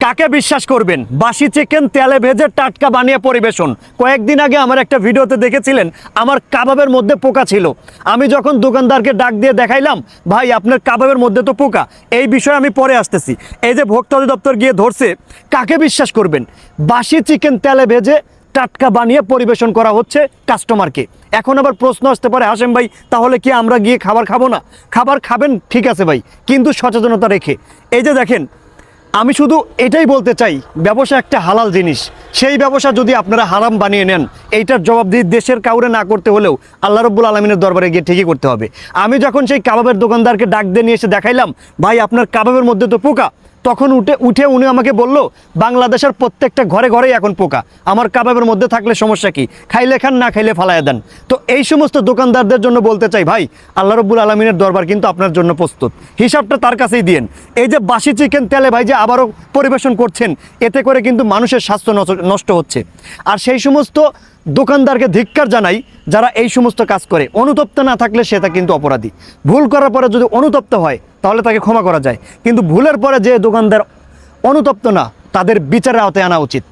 কাকে বিশ্বাস করবেন? বাসি চিকেন তেলে ভেজে টাটকা বানিয়ে পরিবেশন। কয়েকদিন আগে আমার একটা ভিডিওতে দেখেছিলেন আমার কাবাবের মধ্যে পোকা ছিল। আমি যখন দোকানদারকে ডাক দিয়ে দেখাইলাম, ভাই আপনার কাবাবের মধ্যে তো পোকা, এই বিষয়ে আমি পরে আসতেছি। এই যে ভোক্তা অধিদপ্তর গিয়ে ধরছে, কাকে বিশ্বাস করবেন? বাসি চিকেন তেলে ভেজে টাটকা বানিয়ে পরিবেশন করা হচ্ছে কাস্টমারকে। এখন আবার প্রশ্ন আসতে পারে, হাশেম ভাই তাহলে কি আমরা গিয়ে খাবার খাবো না? খাবার খাবেন, ঠিক আছে ভাই, কিন্তু সচেতনতা রেখে। এই যে দেখেন, আমি শুধু এটাই বলতে চাই, ব্যবসা একটা হালাল জিনিস। সেই ব্যবসা যদি আপনারা হারাম বানিয়ে নেন, এইটার জবাবদিহি দেশের কাউরে না করতে হলেও আল্লাহ রাব্বুল আলামিনের দরবারে গিয়ে ঠিকই করতে হবে। আমি যখন সেই কাবাবের দোকানদারকে ডাক দিয়ে নিয়ে এসে দেখাইলাম, ভাই আপনার কাবাবের মধ্যে তো পোকা, তখন উঠে উনি আমাকে বলল, বাংলাদেশের প্রত্যেকটা ঘরে ঘরেই এখন পোকা, আমার কাবাবের মধ্যে থাকলে সমস্যা কি? খাইলে খান, না খাইলে ফালাইয়া দেন। তো এই সমস্ত দোকানদারদের জন্য বলতে চাই, ভাই আল্লাহ রাব্বুল আলামিনের দরবার কিন্তু আপনার জন্য প্রস্তুত, হিসাবটা তার কাছেই দিয়েন। এই যে বাসি চিকেন তেলে ভাই যে আবারও পরিবেশন করছেন, এতে করে কিন্তু মানুষের স্বাস্থ্য নষ্ট হচ্ছে। আর সেই সমস্ত দোকানদারকে ধিক্কার জানাই যারা এই সমস্ত কাজ করে। অনুতপ্ত না থাকলে সেটা কিন্তু অপরাধী। ভুল করার পরে যদি অনুতপ্ত হয় তাহলে তাকে ক্ষমা করা যায়, কিন্তু ভুলের পরে যে দোকানদার অনুতপ্ত না, তাদের বিচারের আওতায় আনা উচিত।